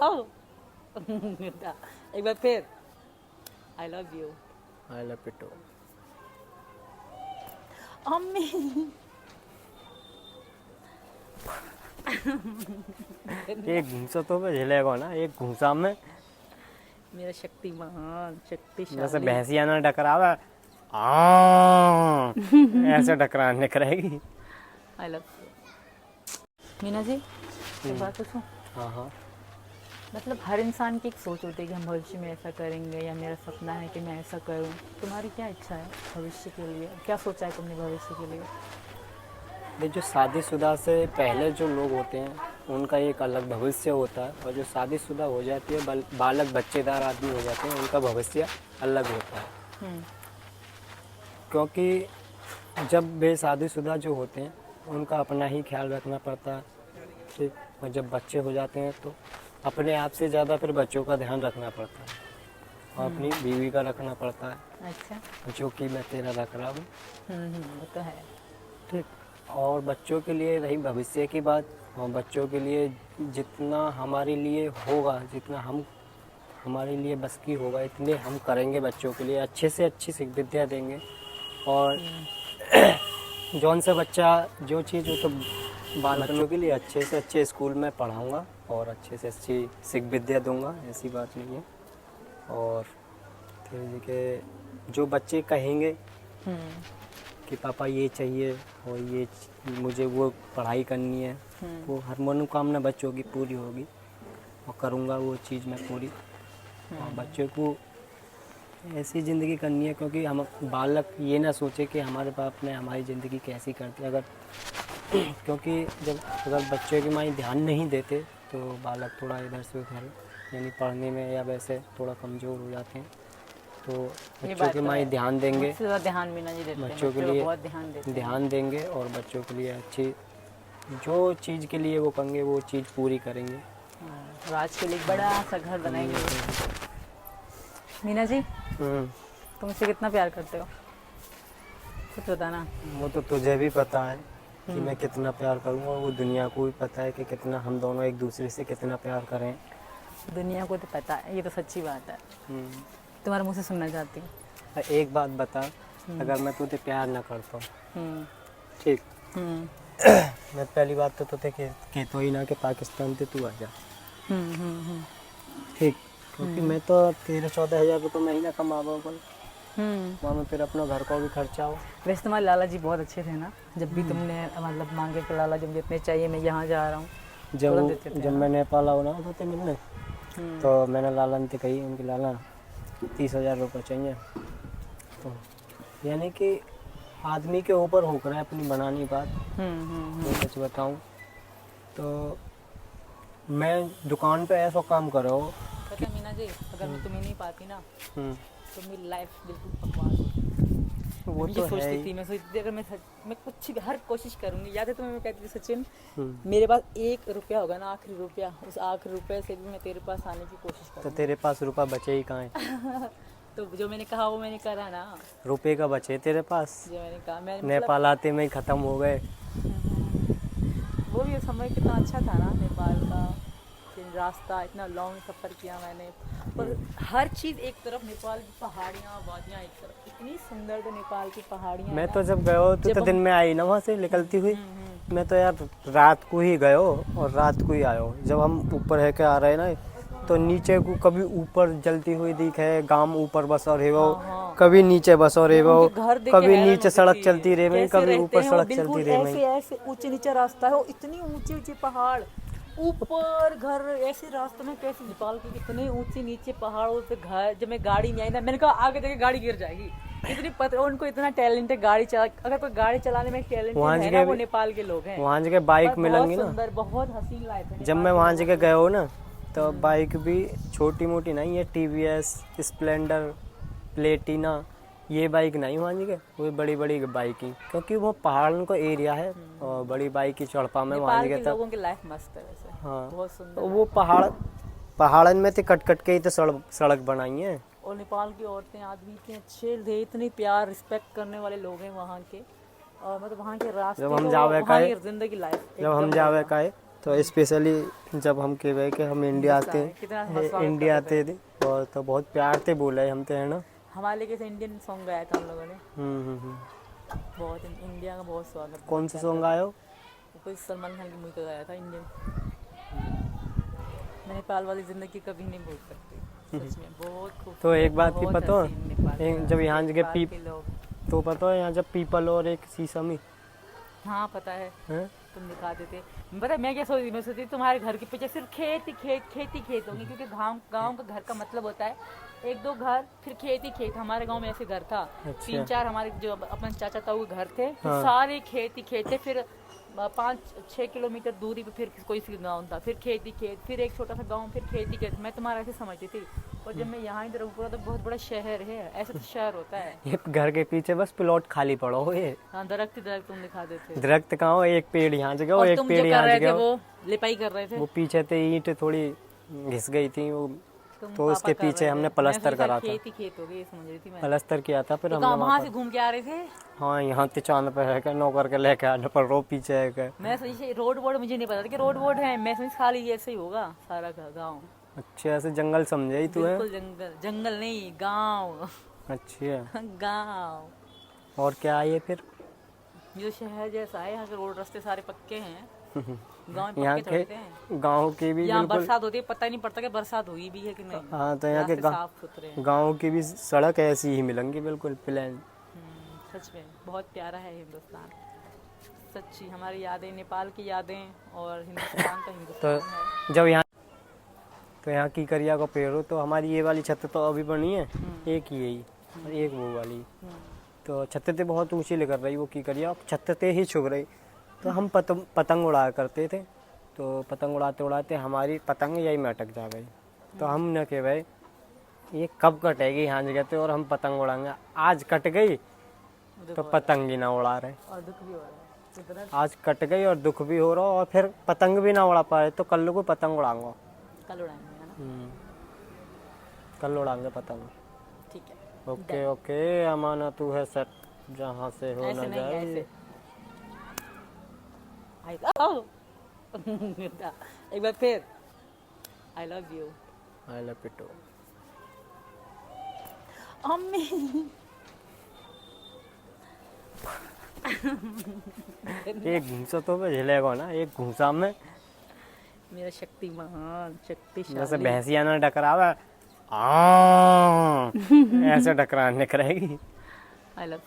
Oh. एक बार फिर I love you. I love you too. अम्मी एक घूंसा तो मैं झेलेगा ना, एक घूंसा में मेरा शक्तिमान शक्तिशाली। जैसे भैंसिया ना टकरावा ऐसे टकराने करेगी। I love you. Meena ji एक बात पूछूं? हाँ हाँ। मतलब हर इंसान की एक सोच होती है कि हम भविष्य में ऐसा करेंगे, या मेरा सपना है कि मैं ऐसा करूं। तुम्हारी क्या इच्छा है भविष्य के लिए? क्या सोचा है तुमने भविष्य के लिए? ये जो शादीशुदा से पहले जो लोग होते हैं उनका एक अलग भविष्य होता है, और जो शादीशुदा हो जाती है बालक बच्चेदार आदमी हो जाते हैं उनका भविष्य अलग होता है। क्योंकि जब वे शादीशुदा जो होते हैं उनका अपना ही ख्याल रखना पड़ता है, ठीक। और जब बच्चे हो जाते हैं तो अपने आप से ज़्यादा फिर बच्चों का ध्यान रखना पड़ता है, और अपनी बीवी का रखना पड़ता है। अच्छा। जो कि मैं तेरा रख रहा हूँ, वो तो है। ठीक। और बच्चों के लिए रही भविष्य की बात, और बच्चों के लिए जितना हमारे लिए होगा, जितना हम हमारे लिए बस की होगा इतने हम करेंगे बच्चों के लिए, अच्छे से अच्छी शिक्षा विद्या देंगे। और जौन सा बच्चा जो चीज़ हो तो बच्चों के लिए अच्छे से अच्छे स्कूल में पढ़ाऊँगा और अच्छे से अच्छी शिक्षा विद्या दूँगा, ऐसी बात नहीं है। और फिर के जो बच्चे कहेंगे कि पापा ये चाहिए और ये मुझे वो पढ़ाई करनी है, वो हर मनोकामना बच्चों की पूरी होगी, और करूँगा वो चीज़ मैं पूरी। और बच्चों को ऐसी ज़िंदगी करनी है, क्योंकि हम बालक ये ना सोचे कि हमारे बाप ने हमारी ज़िंदगी कैसी कर दी। अगर क्योंकि अगर बच्चों की माँ ध्यान नहीं देते तो बालक थोड़ा इधर से उधर यानी पढ़ने में या वैसे थोड़ा कमज़ोर हो जाते हैं। तो बच्चों की माँ ध्यान देंगे, ध्यान मीना जी देते हैं, बच्चों के लिए बहुत ध्यान देंगे, और बच्चों के लिए अच्छी जो चीज़ के लिए वो कहेंगे वो चीज़ पूरी करेंगे। और आज के लिए बड़ा सा घर बनाएंगे। मीना जी तुम इससे कितना प्यार करते हो? कुछ बताना। वो तो तुझे भी पता है कि मैं कितना प्यार करूँगा, और वो दुनिया को भी पता है कि कितना हम दोनों एक दूसरे से कितना प्यार करें। दुनिया को तो पता है, ये तो सच्ची बात है। तुम्हारे मुँह से सुनना चाहती हूँ। एक बात बता, अगर मैं तुझे प्यार ना करता हूँ, ठीक, मैं पहली बात तो तुझे कहता ही ना कि पाकिस्तान से तू आ जा, ठीक। क्योंकि मैं तो 13-14 हज़ार रुपये महीना कमा रहा हूँ, वहाँ में फिर अपना घर का भी खर्चा हो। वैसे तुम्हारे लाला जी बहुत अच्छे थे ना, जब भी तुमने मतलब मांगे कि लाला जब जितने चाहिए मैं यहाँ जा रहा हूँ। जब मैं नेपाल आऊँ ना तो मिलने, तो मैंने लाला ने कही उनकी लाला 30,000 रुपये चाहिए। तो यानी कि आदमी के ऊपर होकर है अपनी बनानी बात। मैं सच बताऊँ तो मैं दुकान पे ऐसा काम कर रहा हूँ। पता है मीना जी, अगर मैं तुम्हें नहीं पाती ना तो मेरी लाइफ बिल्कुल बकवास होती। वो तो सोचती थी, मैं सोचती थी अगर मैं कुछ हर कोशिश करूंगी। याद है तुम्हें मैं कहती थी सचिन मेरे पास 1 रुपया होगा ना, आखिरी रुपया, उस आखिरी रुपये से भी मैं तेरे पास आने की कोशिश करूँगी। तो तेरे पास रुपया बचे ही कहाँ है? तो जो मैंने कहा वो मैंने करा ना। रुपये का बचे तेरे पास? जो मैंने कहा मैं नेपाल आते में ही ख़त्म हो गए। वो भी समय कितना अच्छा था ना नेपाल का, रास्ता इतना लॉन्ग सफ़र किया मैंने। पर हर चीज़ एक तरफ, नेपाल की पहाड़ियाँ वादियाँ एक तरफ, इतनी सुंदर तो नेपाल की पहाड़ियाँ। मैं तो जब गयो तो दिन में आई ना वहाँ से निकलती हुई। मैं तो यार रात को ही गयो और रात को ही आयो। जब हम ऊपर है के आ रहे ना तो नीचे को कभी ऊपर जलती हुई दिखे, गांव ऊपर बस और है वो, कभी नीचे बस और है वो, कभी नीचे सड़क चलती रहे मैं, कभी ऊपर सड़क चलती रहे मैं। ऐसे ऊंचे नीचे रास्ता है, वो इतनी ऊंचे ऊंचे पहाड़, ऊपर घर, ऐसे रास्ते में कैसे नेपाल के इतने ऊंचे नीचे पहाड़ों पे घर। जब मैं गाड़ी में आई ना मैंने कहा आगे जाके गाड़ी गिर जाएगी, इतनी पता उनको इतना टैलेंट है गाड़ी चला। अगर कोई गाड़ी चलाने में टैलेंट है ना वो नेपाल के लोग हैं। वहाँ जगह बाइक मिलेंगी ना, बहुत हसीन लाइफ है। जब मैं वहाँ जगह गया हो ना तो बाइक भी छोटी मोटी नहीं है, TVS स्प्लेंडर प्लेटिना, ये बाइक नहीं वहाँ जगह, वो बड़ी बड़ी बाइक ही, क्योंकि वो पहाड़ों का एरिया है और बड़ी बाइक की चढ़पा में वहाँ जगह तक लोगों की लाइफ मस्त है वैसे। हाँ बहुत सुंदर। तो वो पहाड़न में तो कट कट के ही तो सड़क बनाई है। और नेपाल की औरतें आदमी इतने अच्छे थे, इतनी प्यार रिस्पेक्ट करने वाले लोग हैं वहाँ के। और मतलब वहाँ के रास्ते, जब हम जावे का जिंदगी लाइफ जब हम जावे का तो स्पेशली जब हम कह रहे कि हम इंडिया आते कितना स्वागत इंडिया करते आते थे और तो बहुत प्यार से बोले हम तो, है ना। हमारे लिए इंडियन सॉन्ग गाया था हम लोगों ने, हम्म। बहुत इंडिया का बहुत स्वागत। कौन सा सॉन्ग आयो? वो कोई सलमान खान की मूवी का गाया था इंडियन। मैं नेपाल वाली जिंदगी कभी नहीं भूल सकती, सच में बहुत खूब। तो एक बात की बहुत पता हो, हसीन नेपाल का, जब यहाँ जगह नेपाल के लोग। तो पता है यहाँ जब पीपल और एक शीशम ही हाँ पता है, हैं? तुम दिखा देते। पता है मैं क्या सोच रही, मैं सोचती तुम्हारे घर के पीछे सिर्फ खेत होंगे, क्योंकि गांव का घर का मतलब होता है एक दो घर फिर खेत। हमारे गांव में ऐसे घर था, अच्छा। 3-4 हमारे जो अपन चाचा ताऊ के घर थे, फिर हाँ। सारे खेत थे। फिर 5-6 किलोमीटर दूरी पे फिर कोई सी गाँव था, फिर खेत, फिर एक छोटा सा गाँव, फिर खेत। मैं तुम्हारा ऐसे समझती थी, और जब मैं यहाँ इधर पूरा तो बहुत बड़ा शहर है, ऐसा तो शहर होता है। ये घर के पीछे बस प्लॉट खाली पड़ो हो ये। हाँ दरख्त तुम दिखा देते। दरख्त कहाँ हो, एक पेड़ यहाँ जगह हो, और एक तुम पेड़ जो कर यहाँ रहे जगह थे हो। वो लिपाई कर रहे थे, वो पीछे थे ईंट थोड़ी घिस गई थी वो, तुम तो पापा उसके कर पीछे रहे हमने थे। प्लास्टर मैं सोचा करा था। खेत ही खेत हो गई, समझ रही थी मैं। प्लास्टर किया था फिर तो हमने वहाँ वहाँ से घूम के आ रहे थे। हाँ यहाँ ते चांद पे है क्या नौकर के लेके आने पर रो पीछे है क्या। मैं सोची रोड मुझे नहीं पता था कि रोड है, मैं सोची खाली ऐसे ही होगा सारा गाँव। अच्छा ऐसे जंगल समझे ही तू है। बिल्कुल जंगल नहीं, गाँव। अच्छा गाँव। और क्या है ये फिर? जो शहर जैसा है, यहाँ के रोड रास्ते सारे पक्के हैं, गाँव में यहाँ पक्के थोड़े हैं। गाँव के भी यहाँ बिल्कुल। बरसात होती है, पता ही नहीं पड़ता कि बरसात हुई भी है कि नहीं। हाँ तो यहाँ के रास्ते साफ सुथरे हैं। गाँव की भी सड़क ऐसी ही मिलेंगी बिल्कुल प्लेन। सच में बहुत प्यारा है हिंदुस्तान, सच्ची हमारी यादें, नेपाल की यादें और हिंदुस्तान का हिंदुस्तान है। जब यहाँ तो यहाँ की करिया का पेड़ हो, तो हमारी ये वाली छत तो अभी बनी है, एक ही यही और एक वो वाली। तो छत ते बहुत ऊंची लेकर रही वो की करिया, छत ते ही छुप रही। तो हम पतंग उड़ाया करते थे, तो पतंग उड़ाते उड़ाते हमारी पतंग यही में अटक जा गई। तो हमने कहा भाई ये कब कटेगी यहाँ जगह पे और हम पतंग उड़ाएंगे। आज कट गई तो पतंग ही ना उड़ा रहे, और दुख भी हो रहा है इतना। आज कट गई और दुख भी हो रहा और फिर पतंग भी ना उड़ा पा रहे, तो कल को पतंग उड़ाऊंगा। कल उड़ाएंगे है ना, कल उड़ाएंगे पतंग। ठीक है। ओके ओके अमाना तू है सेट, जहाँ से हो ऐसे ना नहीं, जाए। ऐसे एक बार फिर I love you. I love you too. अम्मी एक घूसा तो पे झलेगा ना, एक घूसा में मेरा शक्तिमान शक्तिशाली। जैसे भैंसिया ना डकरावे ऐसे डकराने करेगी। I love